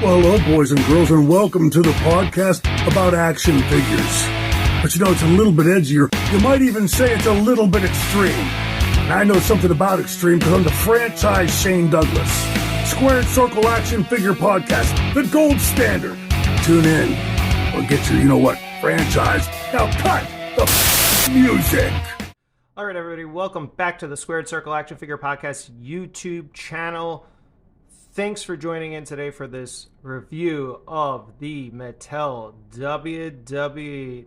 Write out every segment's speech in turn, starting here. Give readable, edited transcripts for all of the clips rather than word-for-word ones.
Well, hello, boys and girls, and welcome to the podcast about action figures. But you know, it's a little bit edgier. You might even say it's a little bit extreme. And I know something about extreme because I'm the franchise Shane Douglas. Squared Circle Action Figure Podcast, the gold standard. Tune in or get your, franchise. Now cut the music. All right, everybody, welcome back to the Squared Circle Action Figure Podcast YouTube channel. Thanks for joining in today for this review of the Mattel WWE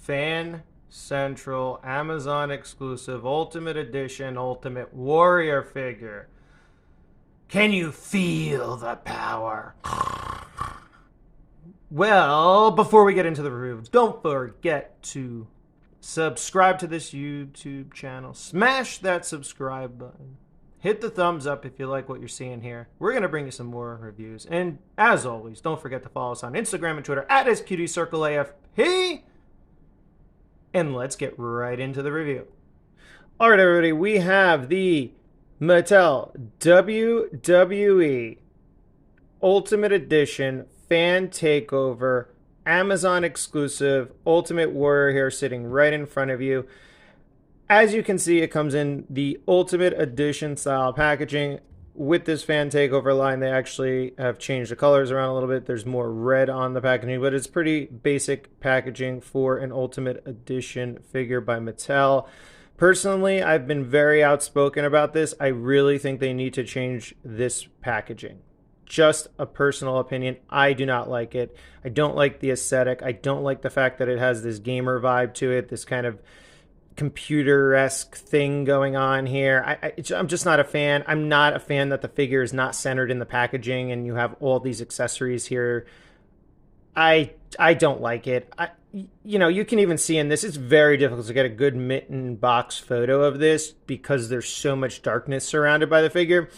Fan Central Amazon exclusive Ultimate Edition Ultimate Warrior figure. Can you feel the power? Well, before we get into the review, don't forget to subscribe to this YouTube channel. Smash that subscribe button. Hit the thumbs up if you like what you're seeing here. We're going to bring you some more reviews. And as always, don't forget to follow us on Instagram and Twitter at SQDCircleAFP. And let's get right into the review. All right, everybody, we have the Mattel WWE Ultimate Edition Fan Takeover Amazon exclusive Ultimate Warrior here sitting right in front of you. As you can see, it comes in the Ultimate Edition style packaging. With this Fan Takeover line, they actually have changed the colors around a little bit. There's more red on the packaging, but it's pretty basic packaging for an Ultimate Edition figure by Mattel. Personally, I've been very outspoken about this. I really think they need to change this packaging. Just a personal opinion. I do not like it. I don't like the aesthetic. I don't like the fact that it has this gamer vibe to it, this kind of computer-esque thing going on here. I'm just not a fan. I'm not a fan that the figure is not centered in the packaging and you have all these accessories here. I don't like it. You can even see in this, it's very difficult to get a good mitten box photo of this because there's so much darkness surrounded by the figure.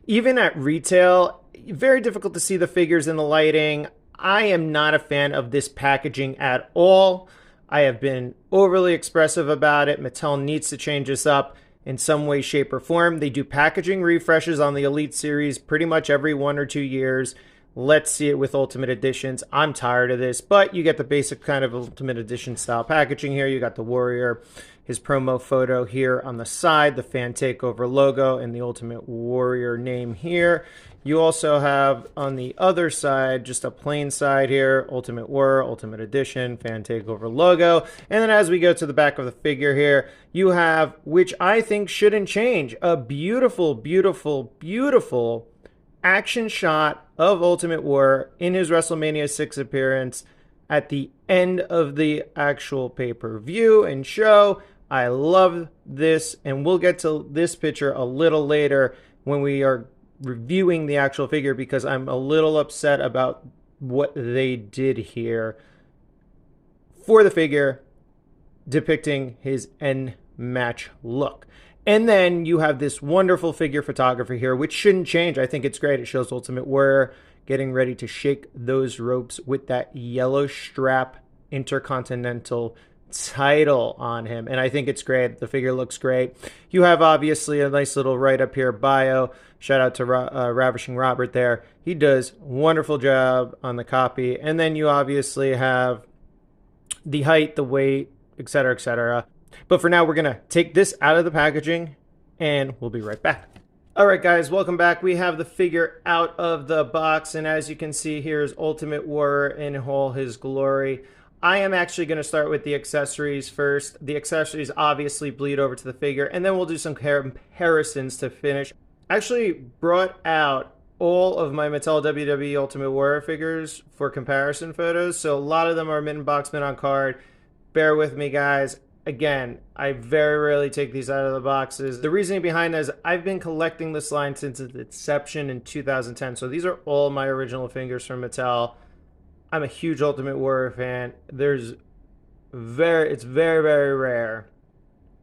Even at retail, very difficult to see the figures in the lighting. I am not a fan of this packaging at all. I have been overly expressive about it. Mattel needs to change this up in some way, shape, or form. They do packaging refreshes on the Elite series pretty much every 1 or 2 years. Let's see it with Ultimate Editions. I'm tired of this, but you get the basic kind of Ultimate Edition style packaging here. You got the Warrior, his promo photo here on the side, the Fan Takeover logo, and the Ultimate Warrior name here. You also have on the other side, just a plain side here, Ultimate Warrior, Ultimate Edition, Fan Takeover logo. And then as we go to the back of the figure here, you have, which I think shouldn't change, a beautiful, beautiful, beautiful action shot of Ultimate Warrior in his WrestleMania 6 appearance at the end of the actual pay-per-view and show. I love this, and we'll get to this picture a little later when we are reviewing the actual figure because I'm a little upset about what they did here for the figure depicting his end match look. And then you have this wonderful figure photography here, which shouldn't change. I think it's great. It shows Ultimate Warrior getting ready to shake those ropes with that yellow strap Intercontinental title on him, and I think it's great. The figure looks great. You have obviously a nice little write-up here, bio. Shout out to Ravishing Robert there. He does a wonderful job on the copy. And then you obviously have the height, the weight, etc., etc. But for now, we're going to take this out of the packaging, and we'll be right back. All right, guys, welcome back. We have the figure out of the box, and as you can see, here's Ultimate Warrior in all his glory. I am actually going to start with the accessories first. The accessories obviously bleed over to the figure, and then we'll do some comparisons to finish. I actually brought out all of my Mattel WWE Ultimate Warrior figures for comparison photos, so a lot of them are mint box, mint on card. Bear with me, guys. Again, I very rarely take these out of the boxes. The reasoning behind that is I've been collecting this line since its inception in 2010, so these are all my original figures from Mattel. I'm a huge Ultimate Warrior fan. It's very, very rare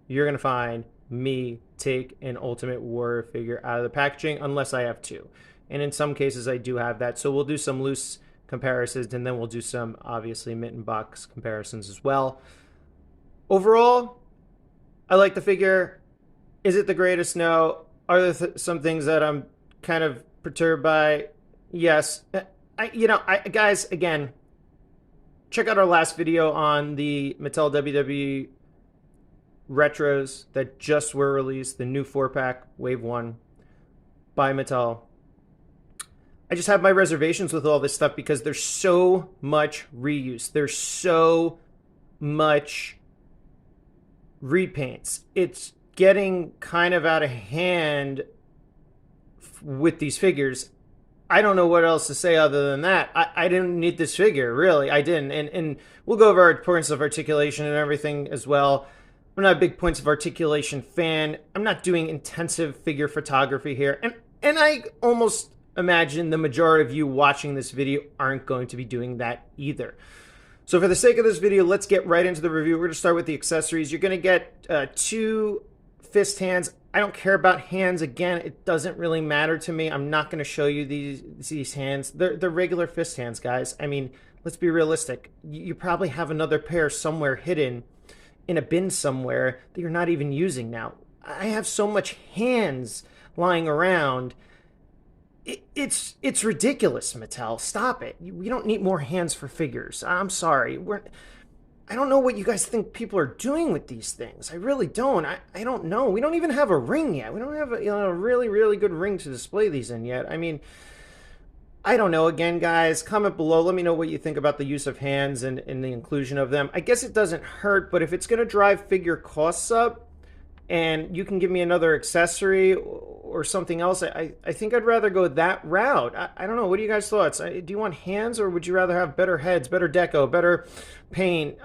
you're going to find me take an Ultimate Warrior figure out of the packaging unless I have two. And in some cases, I do have that. So we'll do some loose comparisons, and then we'll do some, obviously, mint and box comparisons as well. Overall, I like the figure. Is it the greatest? No. Are there some things that I'm kind of perturbed by? Yes. Guys, again, check out our last video on the Mattel WWE retros that just were released, the new 4-pack, Wave 1 by Mattel. I just have my reservations with all this stuff because there's so much reuse. There's so much repaints. It's getting kind of out of hand with these figures. I don't know what else to say other than that. I didn't need this figure, really. I didn't. And we'll go over our points of articulation and everything as well. I'm not a big points of articulation fan. I'm not doing intensive figure photography here. And I almost imagine the majority of you watching this video aren't going to be doing that either. So for the sake of this video, let's get right into the review. We're going to start with the accessories. You're going to get 2 fist hands. I don't care about hands. Again, it doesn't really matter to me. I'm not going to show you these hands. They're regular fist hands, guys. I mean, let's be realistic. You probably have another pair somewhere hidden in a bin somewhere that you're not even using now. I have so much hands lying around. It's ridiculous, Mattel. Stop it. We don't need more hands for figures. I'm sorry. I don't know what you guys think people are doing with these things. I really don't. I don't know. We don't even have a ring yet. We don't have a really, really good ring to display these in yet. I mean, I don't know. Again, guys, comment below. Let me know what you think about the use of hands and the inclusion of them. I guess it doesn't hurt, but if it's going to drive figure costs up and you can give me another accessory or something else, I think I'd rather go that route. I don't know. What are you guys' thoughts? Do you want hands, or would you rather have better heads, better deco, better paint,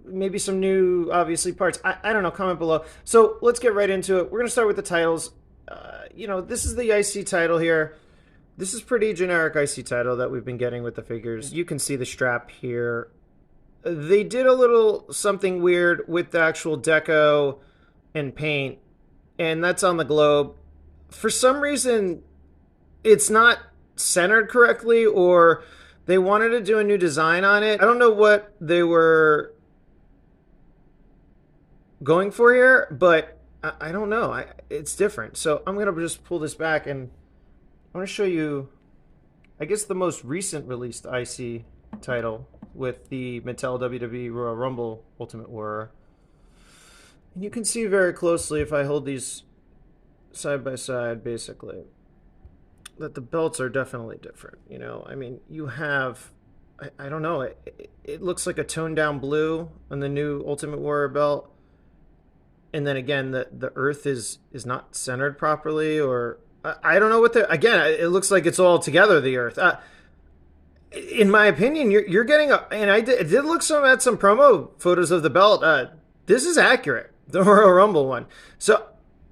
maybe some new, obviously, parts? I don't know. Comment below. So let's get right into it. We're going to start with the titles. This is the IC title here. This is pretty generic IC title that we've been getting with the figures. You can see the strap here. They did a little something weird with the actual deco and paint, and that's on the globe. For some reason, it's not centered correctly, or they wanted to do a new design on it. I don't know what they were going for here, but I don't know. It's different. So I'm going to just pull this back, and I want to show you, I guess, the most recent released IC title with the Mattel WWE Royal Rumble Ultimate Warrior. And you can see very closely, if I hold these side by side, basically, that the belts are definitely different. I mean, you have, I don't know, it looks like a toned down blue on the new Ultimate Warrior belt. And then again, the earth is not centered properly, or I don't know what again, it looks like it's all together, the earth. In my opinion, you're getting and I did look at some promo photos of the belt. This is accurate, the Royal Rumble one. So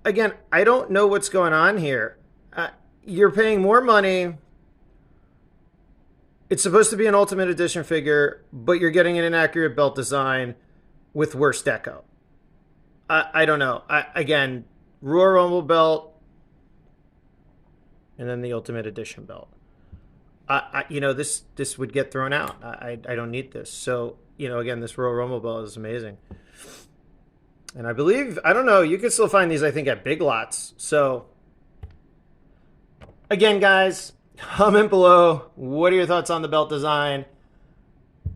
again, I don't know what's going on here. You're paying more money. It's supposed to be an Ultimate Edition figure, but you're getting an inaccurate belt design with worse deco. I don't know. Again, Royal Rumble belt, and then the Ultimate Edition belt. This would get thrown out. I don't need this. So, again, this Royal Rumble belt is amazing. And I believe, I don't know, you can still find these, I think, at Big Lots. So, again, guys, comment below. What are your thoughts on the belt design?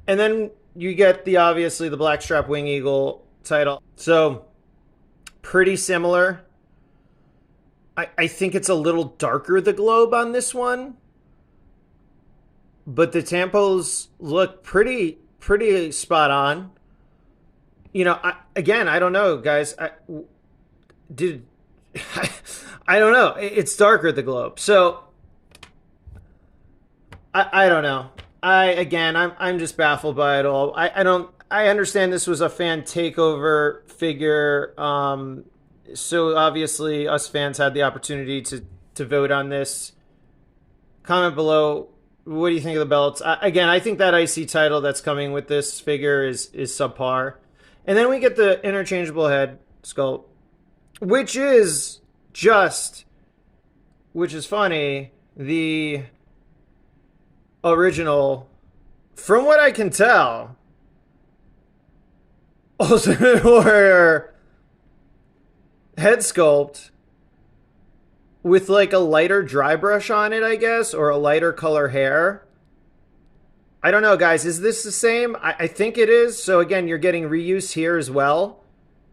And then you get obviously the Blackstrap Wing Eagle title. So, pretty similar. I think it's a little darker, the globe on this one. But the tampos look pretty spot on. I don't know, guys. I don't know. It's darker, the globe. So, I don't know. I'm just baffled by it all. I understand this was a fan takeover figure. So obviously us fans had the opportunity to vote on this. Comment below. What do you think of the belts? I think that IC title that's coming with this figure is subpar. And then we get the interchangeable head sculpt, which is funny, the original, from what I can tell, Ultimate Warrior head sculpt with like a lighter dry brush on it, I guess, or a lighter color hair. I don't know, guys. Is this the same? I think it is. So again, you're getting reuse here as well.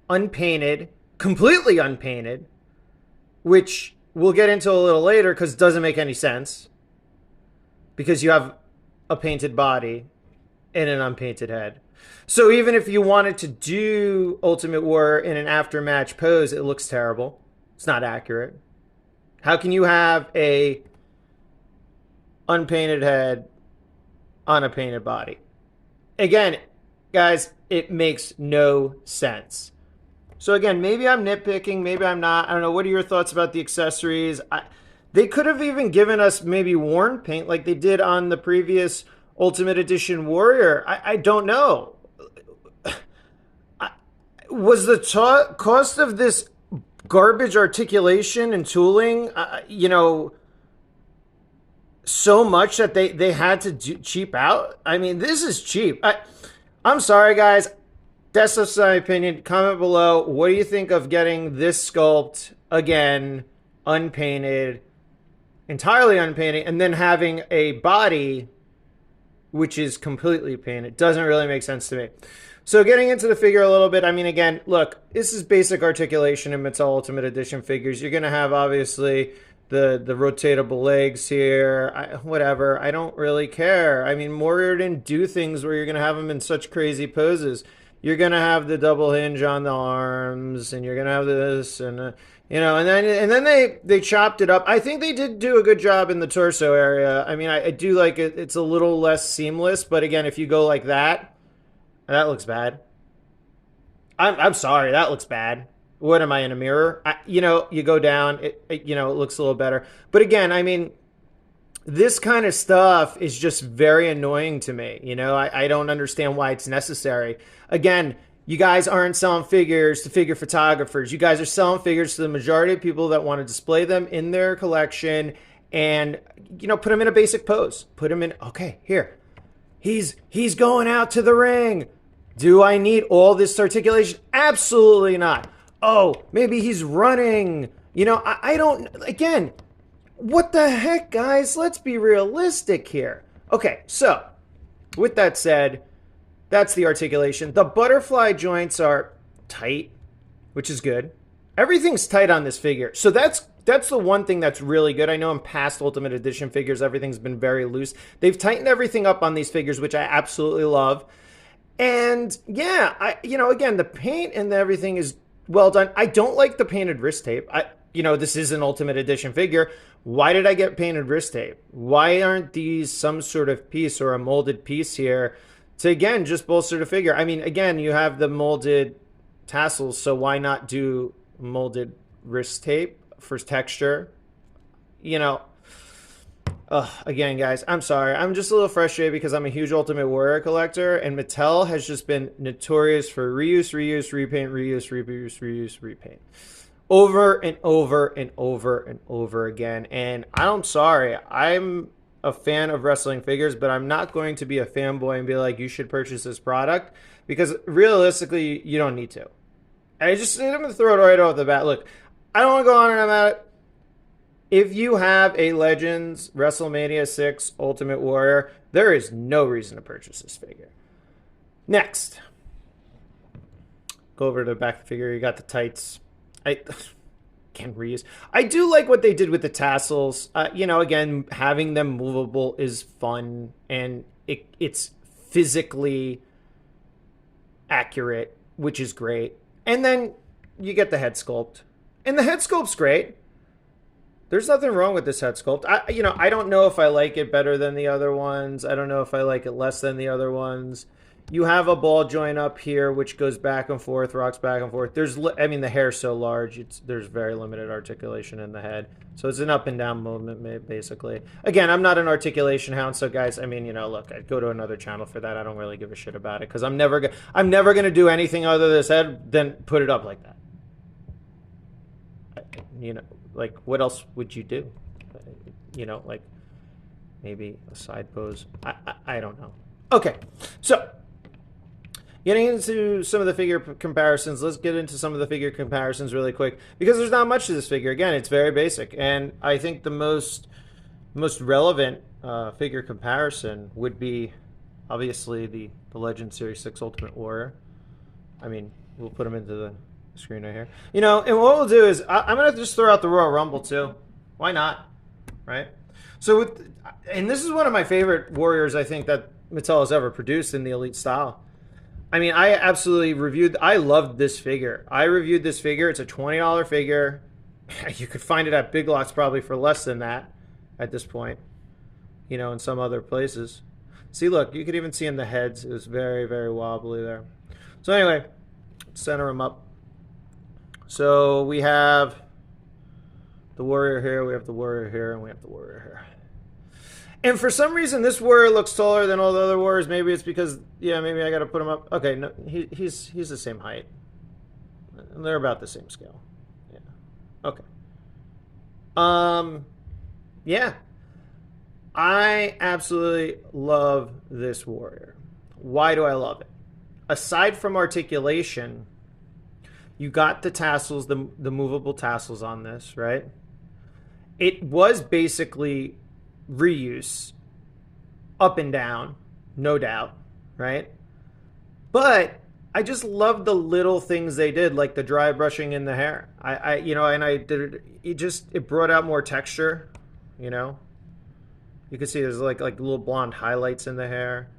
Unpainted, completely unpainted, which we'll get into a little later because it doesn't make any sense. Because you have a painted body and an unpainted head. So even if you wanted to do Ultimate Warrior in an after-match pose, it looks terrible. It's not accurate. How can you have a unpainted head on a painted body? Again, guys, it makes no sense. So again, maybe I'm nitpicking, maybe I'm not. I don't know. What are your thoughts about the accessories? They could have even given us maybe worn paint like they did on the previous Ultimate Edition Warrior. I don't know. Was the cost of this garbage articulation and tooling, so much that they had to cheap out? I mean, this is cheap. I'm sorry, guys. That's just my opinion. Comment below. What do you think of getting this sculpt again, unpainted, entirely unpainted, and then having a body which is completely painted? Doesn't really make sense to me. So getting into the figure a little bit, I mean, again, look, this is basic articulation in Mattel Ultimate Edition figures. You're going to have, obviously, the rotatable legs here, whatever. I don't really care. I mean, Warrior didn't do things where you're going to have them in such crazy poses. You're going to have the double hinge on the arms, and you're going to have this, and, and then they chopped it up. I think they did do a good job in the torso area. I mean, I do like it. It's a little less seamless, but again, if you go like that looks bad. I'm sorry, that looks bad. What am I, in a mirror? You go down, it looks a little better. But again, I mean, this kind of stuff is just very annoying to me. I don't understand why it's necessary. Again, you guys aren't selling figures to figure photographers. You guys are selling figures to the majority of people that want to display them in their collection and, put them in a basic pose. Put them in, okay, here. He's going out to the ring. Do I need all this articulation? Absolutely not. Oh, maybe he's running. I don't, again, what the heck, guys? Let's be realistic here. Okay, so with that said, that's the articulation. The butterfly joints are tight, which is good. Everything's tight on this figure. So that's the one thing that's really good. I know in past Ultimate Edition figures, everything's been very loose. They've tightened everything up on these figures, which I absolutely love. And yeah, again, the paint and everything is well done. I don't like the painted wrist tape. This is an Ultimate Edition figure. Why did I get painted wrist tape? Why aren't these some sort of piece or a molded piece here to, again, just bolster the figure? I mean, again, you have the molded tassels, so why not do molded wrist tape for texture? Again, guys, I'm sorry. I'm just a little frustrated because I'm a huge Ultimate Warrior collector, and Mattel has just been notorious for reuse, repaint, reuse, repaint. Over and over and over and over again. And I'm sorry. I'm a fan of wrestling figures, but I'm not going to be a fanboy and be like, you should purchase this product, because realistically, you don't need to. I'm going to throw it right off the bat. Look, I don't want to go on and on about it. If you have a Legends WrestleMania 6 Ultimate Warrior, there is no reason to purchase this figure. Next. Go over to the back of the figure. You got the tights. I can reuse. I do like what they did with the tassels. Again, having them movable is fun, and it's physically accurate, which is great. And then you get the head sculpt. And the head sculpt's great. There's nothing wrong with this head sculpt. I don't know if I like it better than the other ones. I don't know if I like it less than the other ones. You have a ball joint up here, which goes back and forth, rocks back and forth. The hair's so large, there's very limited articulation in the head. So it's an up and down movement, basically. Again, I'm not an articulation hound, so guys, look, I'd go to another channel for that. I don't really give a shit about it, because I'm never gonna do anything other than this head than put it up like that. Like, what else would you do? Like, maybe a side pose. I don't know. Okay, so getting into some of the figure comparisons, let's get into some of the figure comparisons really quick, because there's not much to this figure. Again, it's very basic, and I think the most relevant figure comparison would be obviously the Legend Series 6 Ultimate Warrior. I mean, we'll put him into the screen right here. You know, and what we'll do is I'm going to just throw out the Royal Rumble too. Why not? Right? So, and this is one of my favorite Warriors I think that Mattel has ever produced in the Elite style. I mean, I absolutely I loved this figure. I reviewed this figure. It's a $20 figure. You could find it at Big Lots probably for less than that at this point, you know, in some other places. See, look, you could even see in the heads. It was very, very wobbly there. So anyway, center him up. So we have the Warrior here, we have the Warrior here, and we have the Warrior here. And for some reason, this Warrior looks taller than all the other Warriors. Maybe it's because, yeah, maybe I got to put him up. Okay, no, he's the same height. They're about the same scale. Yeah. Okay. Yeah. I absolutely love this Warrior. Why do I love it? Aside from articulation, you got the tassels, the movable tassels on this, right? It was basically reuse up and down, no doubt, right? But I just love the little things they did, like the dry brushing in the hair. It brought out more texture, you know? You can see there's like little blonde highlights in the hair.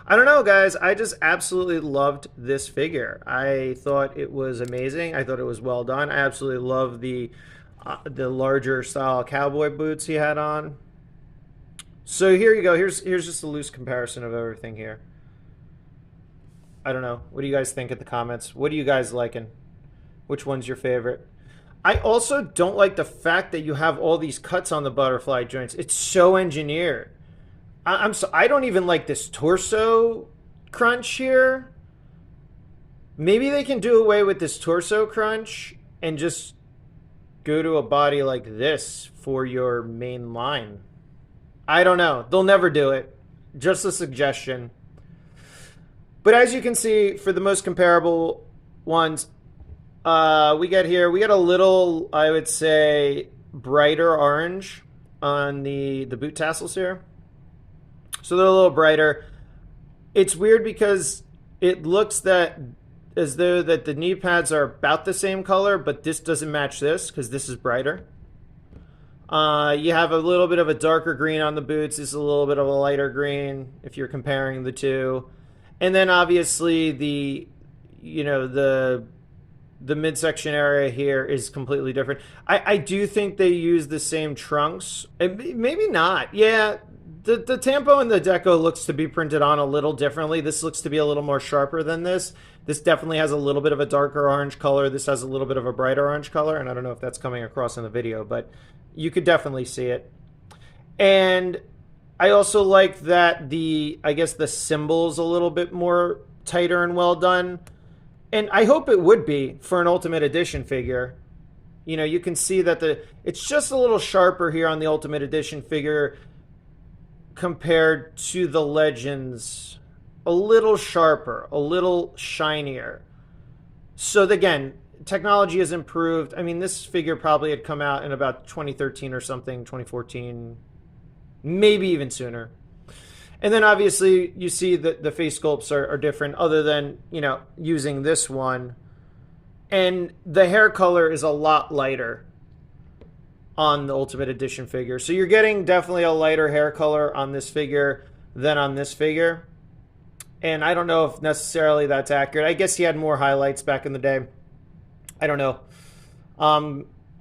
I don't know, guys. I just absolutely loved this figure. I thought it was amazing. I thought it was well done. I absolutely love the larger style cowboy boots he had on. So here you go. Here's just a loose comparison of everything here. I don't know. What do you guys think in the comments? What are you guys liking? Which one's your favorite? I also don't like the fact that you have all these cuts on the butterfly joints. It's so engineered. I don't even like this torso crunch here. Maybe they can do away with this torso crunch and just go to a body like this for your main line. I don't know. They'll never do it. Just a suggestion. But as you can see, for the most comparable ones, we got a little, I would say, brighter orange on the boot tassels here. So they're a little brighter. It's weird because it looks as though that the knee pads are about the same color, but this doesn't match this because this is brighter. You have a little bit of a darker green on the boots. This is a little bit of a lighter green if you're comparing the two. And then obviously the midsection area here is completely different. I do think they use the same trunks. Maybe not. Yeah, the Tampo and the Deco looks to be printed on a little differently. This looks to be a little more sharper than this. This definitely has a little bit of a darker orange color. This has a little bit of a brighter orange color, and I don't know if that's coming across in the video, but you could definitely see it. And I also like that the symbol's a little bit more tighter and well done. And I hope it would be for an Ultimate Edition figure. You know, you can see that it's just a little sharper here on the Ultimate Edition figure compared to the Legends. A little sharper, a little shinier. So again, technology has improved. I mean, this figure probably had come out in about 2013 or something, 2014, maybe even sooner. And then obviously you see that the face sculpts are different other than, you know, using this one. And the hair color is a lot lighter on the Ultimate Edition figure. So you're getting definitely a lighter hair color on this figure than on this figure. And I don't know if necessarily that's accurate. I guess he had more highlights back in the day. I don't know.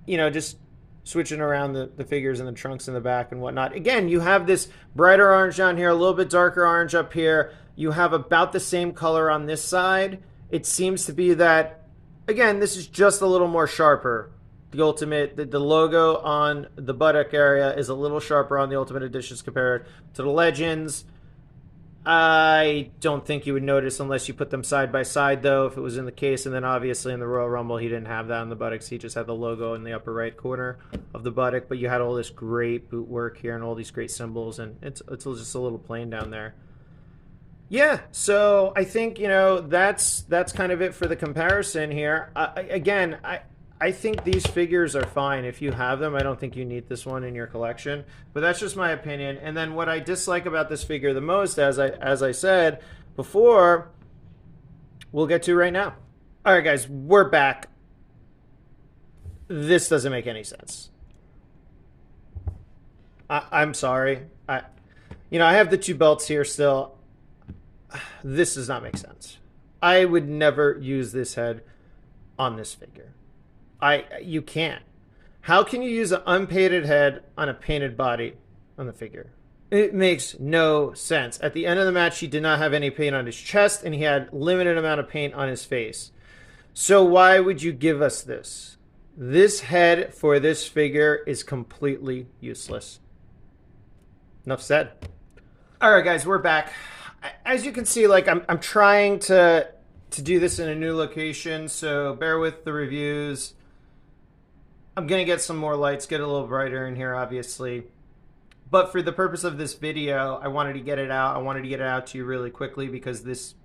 You know, just switching around the figures and the trunks in the back and whatnot. Again, you have this brighter orange down here, a little bit darker orange up here. You have about the same color on this side. It seems to be that, again, this is just a little more sharper. The Ultimate, the logo on the buttock area is a little sharper on the Ultimate Editions compared to the Legends. I don't think you would notice unless you put them side by side, though, if it was in the case. And then obviously in the Royal Rumble, he didn't have that on the buttocks. He just had the logo in the upper right corner of the buttock. But you had all this great boot work here and all these great symbols. And it's just a little plain down there. Yeah, so I think, you know, that's kind of it for the comparison here. I think these figures are fine if you have them. I don't think you need this one in your collection, but that's just my opinion. And then what I dislike about this figure the most, as I said before, we'll get to right now. All right, guys, we're back. This doesn't make any sense. I'm sorry. I have the two belts here still. This does not make sense. I would never use this head on this figure. You can't. How can you use an unpainted head on a painted body on the figure? It makes no sense. At the end of the match, he did not have any paint on his chest, and he had limited amount of paint on his face. So why would you give us this? This head for this figure is completely useless. Enough said. All right, guys, we're back. As you can see, like I'm trying to do this in a new location, so bear with the reviews. I'm gonna get some more lights, get a little brighter in here, obviously. But for the purpose of this video, I wanted to get it out. I wanted to get it out to you really quickly because this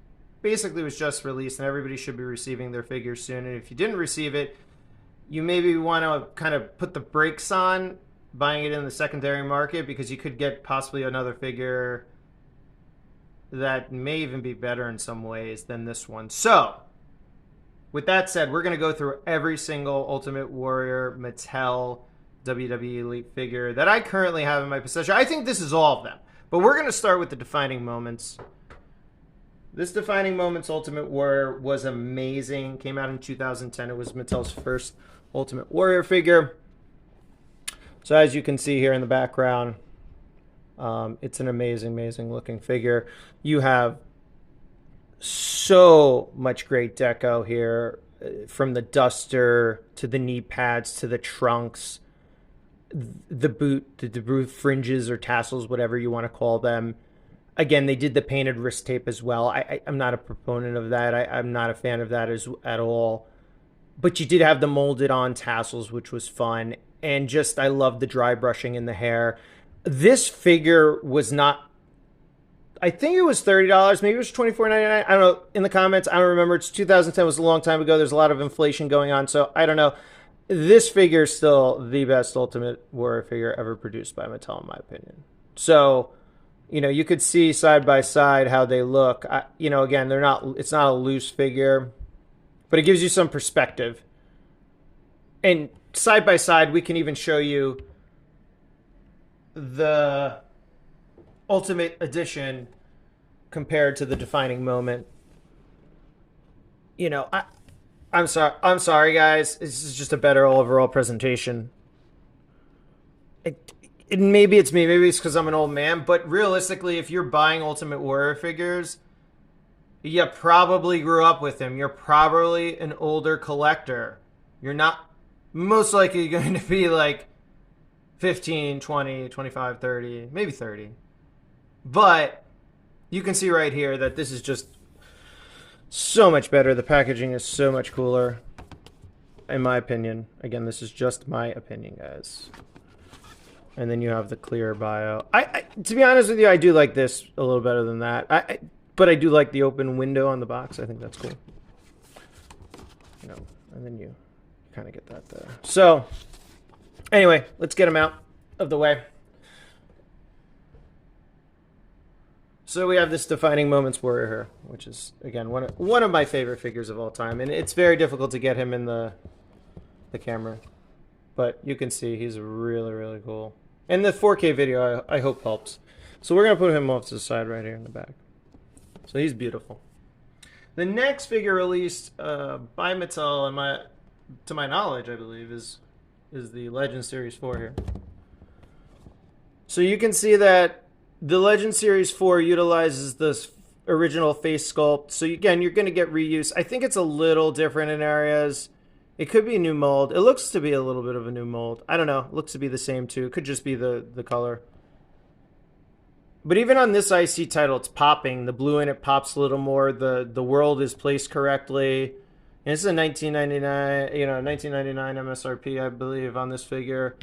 basically was just released and everybody should be receiving their figures soon. And if you didn't receive it, you maybe want to kind of put the brakes on buying it in the secondary market because you could get possibly another figure that may even be better in some ways than this one. So, with that said, we're going to go through every single Ultimate Warrior Mattel WWE Elite figure that I currently have in my possession. I think this is all of them. But we're going to start with the Defining Moments. This Defining Moments Ultimate Warrior was amazing. Came out in 2010. It was Mattel's first Ultimate Warrior figure. So as you can see here in the background, it's an amazing, amazing looking figure. You have so much great deco here, from the duster to the knee pads to the trunks, the boot fringes or tassels, whatever you want to call them. Again, they did the painted wrist tape as well. I'm not a proponent of that. I'm not a fan of that at all. But you did have the molded on tassels, which was fun. And just, I love the dry brushing in the hair. This figure was not, I think it was $30. Maybe it was $24.99. I don't know. In the comments, I don't remember. It's 2010. It was a long time ago. There's a lot of inflation going on. So I don't know. This figure is still the best Ultimate Warrior figure ever produced by Mattel, in my opinion. So, you could see side by side how they look. Again, it's not a loose figure, but it gives you some perspective. And side by side, we can even show you the Ultimate Edition compared to the Defining Moment. I'm sorry, guys. This is just a better overall presentation. Maybe it's me. Maybe it's because I'm an old man. But realistically, if you're buying Ultimate Warrior figures, you probably grew up with them. You're probably an older collector. You're not most likely going to be like 15, 20, 25, 30, maybe 30. But you can see right here that this is just so much better. The packaging is so much cooler, in my opinion. Again, this is just my opinion, guys. And then you have the clear bio. To be honest with you, I do like this a little better than that. But I do like the open window on the box. I think that's cool. And then you kind of get that there. So, anyway, let's get them out of the way. So we have this Defining Moments Warrior here, which is, again, one of my favorite figures of all time. And it's very difficult to get him in the camera. But you can see he's really, really cool. And the 4K video, I hope, helps. So we're going to put him off to the side right here in the back. So he's beautiful. The next figure released by Mattel, and to my knowledge, I believe, is the Legend Series 4 here. So you can see that the Legend Series 4 utilizes this original face sculpt. So again, you're going to get reuse. I think it's a little different in areas. It could be a new mold. It looks to be a little bit of a new mold. I don't know. It looks to be the same too. It could just be the color. But even on this IC title, it's popping. The blue in it pops a little more. The world is placed correctly. And this is a $19.99 MSRP, I believe, on this figure.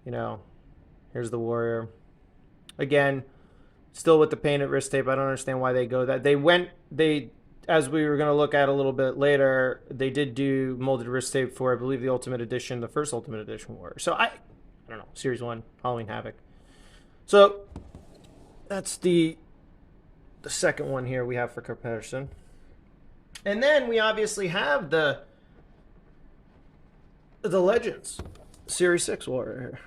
Here's the Warrior. Again, still with the painted wrist tape. I don't understand why they go that. They as we were going to look at a little bit later, they did do molded wrist tape for, I believe, the Ultimate Edition, the first Ultimate Edition Warrior. So I don't know, Series 1, Halloween Havoc. So that's the second one here we have for comparison. And then we obviously have the Legends Series 6 Warrior here.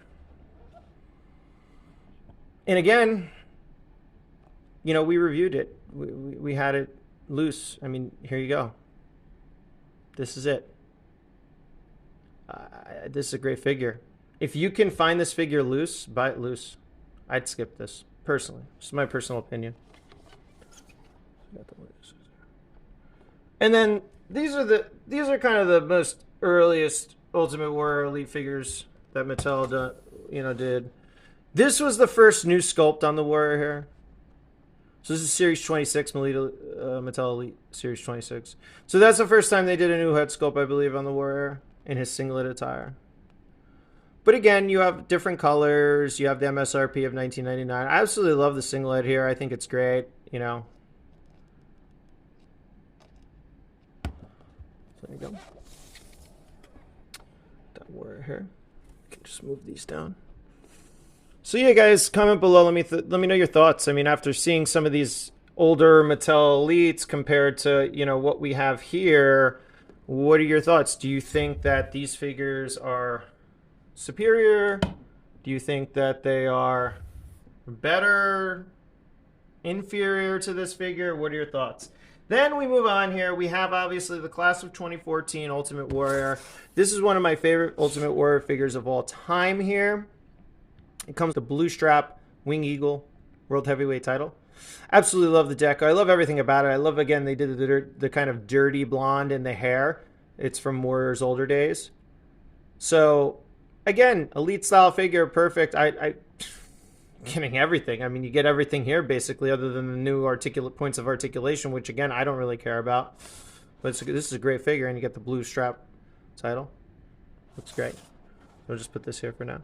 And again, you know, we reviewed it. We had it loose. I mean, here you go. This is it. This is a great figure. If you can find this figure loose, buy it loose. I'd skip this, personally. This is my personal opinion. And then these are kind of the most earliest Ultimate Warrior Elite figures that Mattel did. This was the first new sculpt on the Warrior here. So this is Series 26, Mattel Elite Series 26. So that's the first time they did a new head sculpt, I believe, on the Warrior in his singlet attire. But again, you have different colors. You have the MSRP of $19.99. I absolutely love the singlet here. I think it's great, you know. So there you go. That Warrior here. You can just move these down. So yeah, guys, comment below. Let me know your thoughts. I mean, after seeing some of these older Mattel Elites compared to, you know, what we have here, what are your thoughts? Do you think that these figures are superior? Do you think that they are better, inferior to this figure? What are your thoughts? Then we move on here. We have, obviously, the Class of 2014 Ultimate Warrior. This is one of my favorite Ultimate Warrior figures of all time here. It comes with the blue strap, Wing Eagle, World Heavyweight title. Absolutely love the deco. I love everything about it. I love, again, they did the kind of dirty blonde in the hair. It's from Warrior's older days. So, again, Elite style figure, perfect. Getting everything. I mean, you get everything here, basically, other than the new points of articulation, which, again, I don't really care about. But this is a great figure, and you get the blue strap title. Looks great. I'll just put this here for now.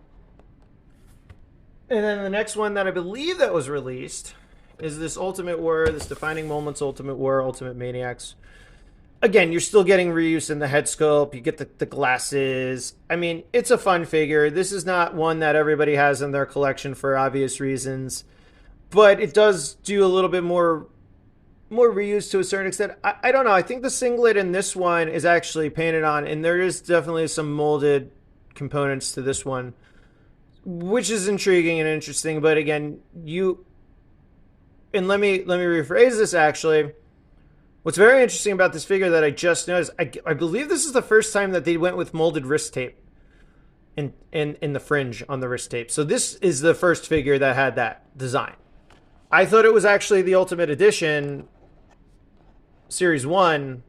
And then the next one that I believe that was released is this Ultimate Warrior, this Defining Moments Ultimate Warrior, Ultimate Maniacs. Again, you're still getting reuse in the head sculpt. You get the glasses. I mean, it's a fun figure. This is not one that everybody has in their collection for obvious reasons. But it does do a little bit more reuse to a certain extent. I don't know. I think the singlet in this one is actually painted on, and there is definitely some molded components to this one, which is intriguing and interesting. But again, and let me rephrase this actually. What's very interesting about this figure that I just noticed, I believe this is the first time that they went with molded wrist tape in the fringe on the wrist tape. So this is the first figure that had that design. I thought it was actually the Ultimate Edition Series 1,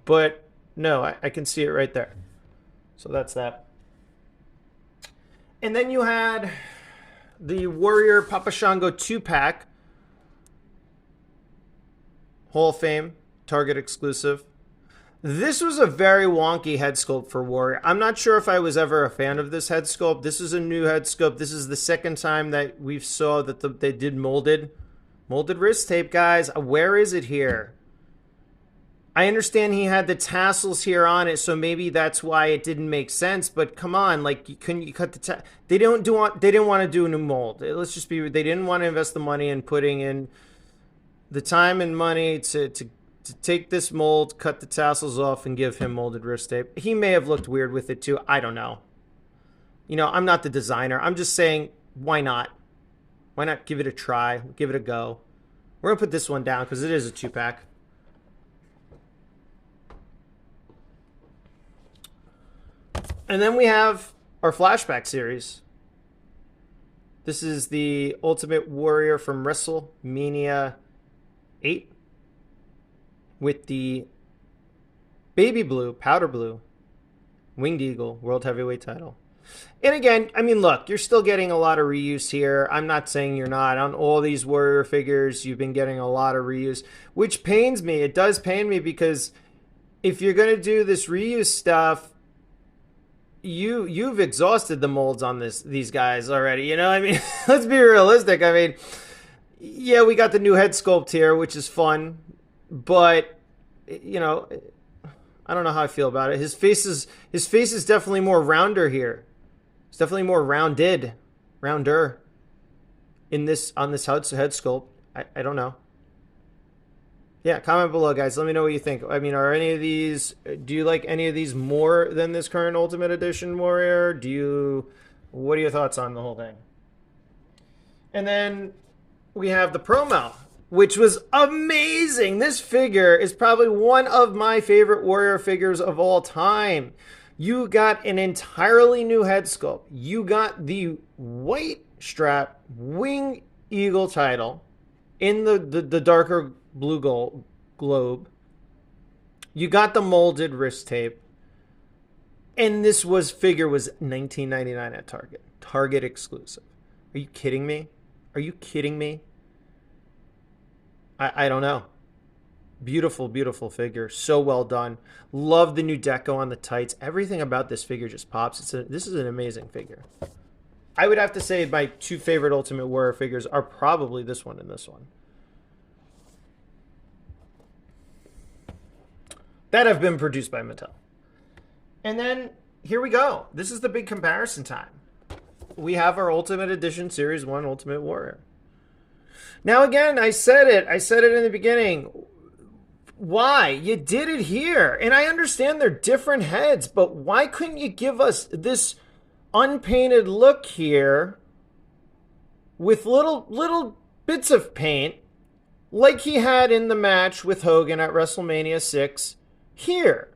but no, I can see it right there. So that's that. And then you had the Warrior Papashango 2-pack. Hall of Fame, Target exclusive. This was a very wonky head sculpt for Warrior. I'm not sure if I was ever a fan of this head sculpt. This is a new head sculpt. This is the second time that we've saw that they did molded wrist tape, guys. Where is it here? I understand he had the tassels here on it, so maybe that's why it didn't make sense. But come on, like, couldn't you cut the they didn't want to do a new mold. Let's just be. They didn't want to invest the money in putting in the time and money to take this mold, cut the tassels off, and give him molded wrist tape. He may have looked weird with it too. I don't know. You know, I'm not the designer. I'm just saying, why not? Why not give it a try? Give it a go. We're gonna put this one down because it is a 2-pack. And then we have our flashback series. This is the Ultimate Warrior from WrestleMania 8 with the baby blue, powder blue, Winged Eagle World Heavyweight title. And again, I mean, look, you're still getting a lot of reuse here. I'm not saying you're not. On all these Warrior figures, you've been getting a lot of reuse, which pains me. It does pain me because if you're going to do this reuse stuff, you've exhausted the molds on these guys already. You know, I mean, let's be realistic. I mean, yeah, we got the new head sculpt here, which is fun, but you know, I don't know how I feel about it. His face is definitely more rounder here. It's definitely more rounder in this on this head sculpt. I don't know. Yeah, comment below, guys. Let me know what you think. I mean, are any of these? Do you like any of these more than this current Ultimate Edition Warrior? What are your thoughts on the whole thing? And then we have the promo, which was amazing. This figure is probably one of my favorite Warrior figures of all time. You got an entirely new head sculpt. You got the white strap wing eagle title in the darker blue globe. You got the molded wrist tape. And this figure was $19.99 at Target. Target exclusive. Are you kidding me? Are you kidding me? I don't know. Beautiful, beautiful figure. So well done. Love the new deco on the tights. Everything about this figure just pops. This is an amazing figure. I would have to say my two favorite Ultimate Warrior figures are probably this one and this one. That have been produced by Mattel. And then here we go. This is the big comparison time. We have our Ultimate Edition Series 1 Ultimate Warrior. Now again, I said it in the beginning. Why? You did it here. And I understand they're different heads, but why couldn't you give us this unpainted look here with little bits of paint like he had in the match with Hogan at WrestleMania 6 here?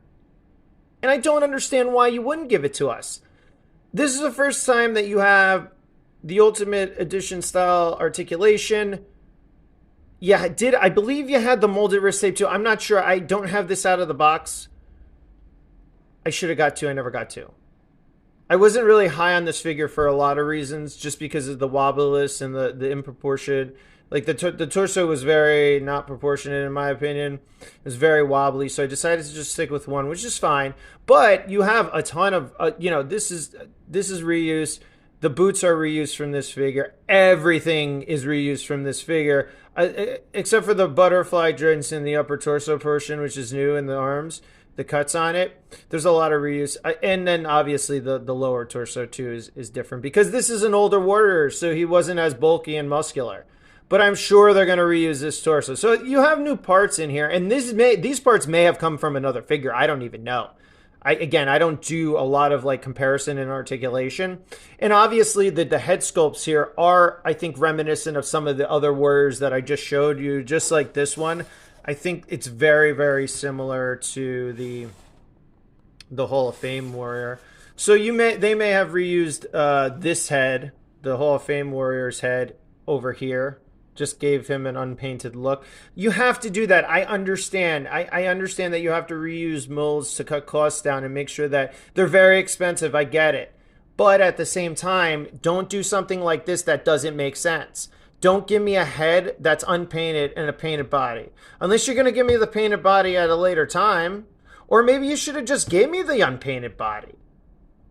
And I don't understand why you wouldn't give it to us. This is the first time that you have the Ultimate Edition style articulation. Yeah, I believe you had the molded wrist tape too. I'm not sure. I don't have this out of the box. I should have got two. I never got two. I wasn't really high on this figure for a lot of reasons, just because of the wobbliness and the improportion. Like the torso was very not proportionate in my opinion. It was very wobbly, so I decided to just stick with one, which is fine. But you have a ton of this is reuse. The boots are reused from this figure. Everything is reused from this figure, except for the butterfly joints in the upper torso portion, which is new in the arms. The cuts on it, there's a lot of reuse. And then obviously the lower torso too is different, because this is an older warrior, so he wasn't as bulky and muscular. But I'm sure they're going to reuse this torso. So you have new parts in here, and these parts may have come from another figure. I don't even know. I don't do a lot of like comparison and articulation. And obviously the head sculpts here are, I think, reminiscent of some of the other warriors that I just showed you, just like this one. I think it's very, very similar to the Hall of Fame warrior. So they may have reused this head, the Hall of Fame warrior's head, over here. Just gave him an unpainted look. You have to do that. I understand. I understand that you have to reuse molds to cut costs down and make sure that they're very expensive. I get it. But at the same time, don't do something like this that doesn't make sense. Don't give me a head that's unpainted and a painted body. Unless you're going to give me the painted body at a later time. Or maybe you should have just gave me the unpainted body.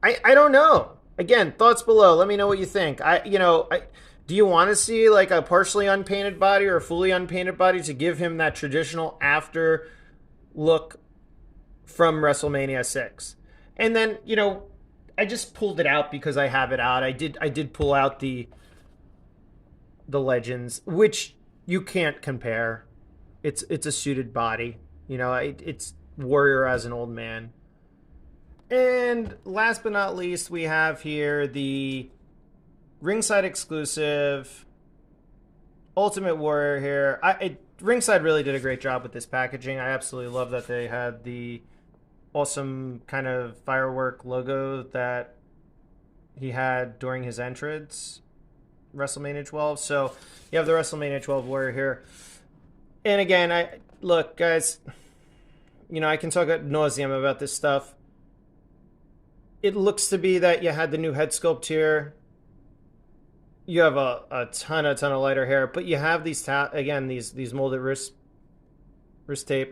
I don't know. Again, thoughts below. Let me know what you think. Do you want to see like a partially unpainted body or a fully unpainted body to give him that traditional after look from WrestleMania 6? And then, I just pulled it out because I have it out. I did pull out the Legends, which you can't compare. It's a suited body. It's Warrior as an old man. And last but not least, we have here the Ringside exclusive Ultimate Warrior here. Ringside really did a great job with this packaging. I absolutely love that they had the awesome kind of firework logo that he had during his entrance, WrestleMania 12. So you have the WrestleMania 12 Warrior here. And again, look, guys, I can talk ad nauseum about this stuff. It looks to be that you had the new head sculpt here. You have a ton of lighter hair, but you have these these molded wrist tape.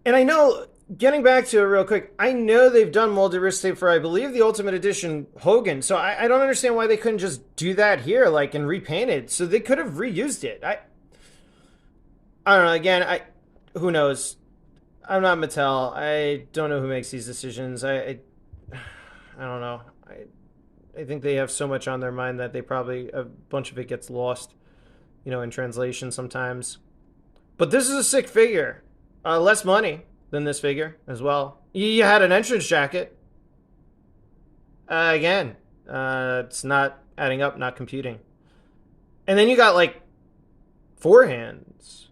And I know, getting back to it real quick, I know they've done molded wrist tape for, I believe, the Ultimate Edition Hogan. So I don't understand why they couldn't just do that here, and repaint it. So they could have reused it. I don't know. Again, who knows? I'm not Mattel. I don't know who makes these decisions. I don't know. I think they have so much on their mind that they probably, a bunch of it gets lost, in translation sometimes. But this is a sick figure. Less money than this figure as well. You had an entrance jacket. Again, it's not adding up, not computing. And then you got like 4 hands.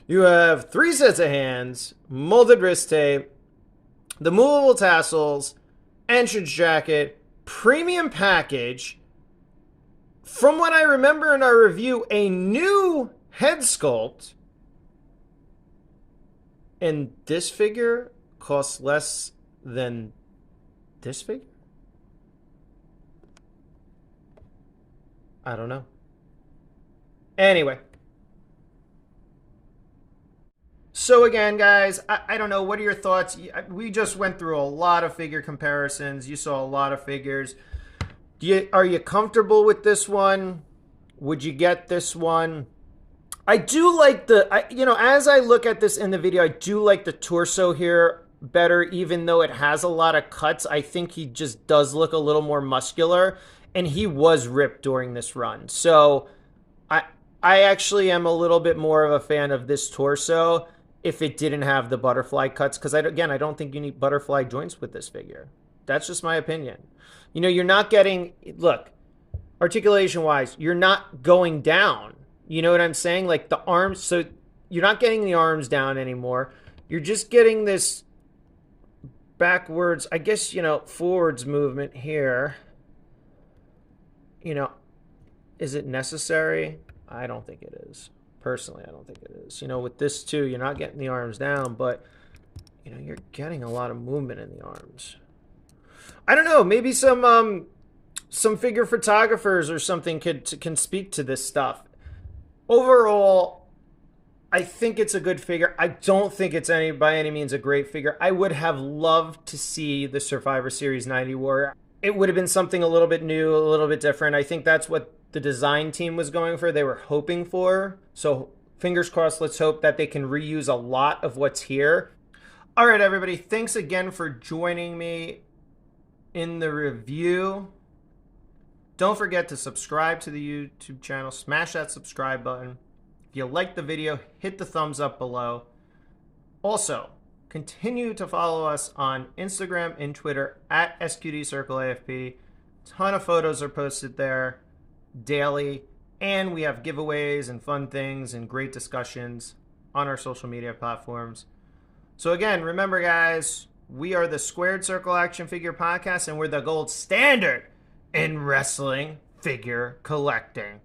You have 3 sets of hands, molded wrist tape, the movable tassels, entrance jacket, premium package. From what I remember in our review, a new head sculpt. And this figure costs less than this figure? I don't know. Anyway. So again, guys, I don't know. What are your thoughts? We just went through a lot of figure comparisons. You saw a lot of figures. Are you comfortable with this one? Would you get this one? I do like as I look at this in the video, I do like the torso here better, even though it has a lot of cuts. I think he just does look a little more muscular, and he was ripped during this run. So I actually am a little bit more of a fan of this torso if it didn't have the butterfly cuts, because I don't think you need butterfly joints with this figure. That's just my opinion. You're not getting, look, articulation-wise, you're not going down. You know what I'm saying? Like the arms, so you're not getting the arms down anymore. You're just getting this backwards, I guess, forwards movement here. Is it necessary? I don't think it is. Personally, I don't think it is. With this too, you're not getting the arms down, but, you're getting a lot of movement in the arms. I don't know. Maybe some figure photographers or something can speak to this stuff. Overall, I think it's a good figure. I don't think it's by any means a great figure. I would have loved to see the Survivor Series 90 Warrior. It would have been something a little bit new, a little bit different. I think that's what the design team was going for. They were hoping for. So fingers crossed, let's hope that they can reuse a lot of what's here. All right, everybody. Thanks again for joining me in the review. Don't forget to subscribe to the YouTube channel. Smash that subscribe button. If you liked the video, hit the thumbs up below. Also, continue to follow us on Instagram and Twitter at SQDCircleAFP. Ton of photos are posted there daily. And we have giveaways and fun things and great discussions on our social media platforms. So again, remember guys, we are the Squared Circle Action Figure Podcast, and we're the gold standard in wrestling figure collecting.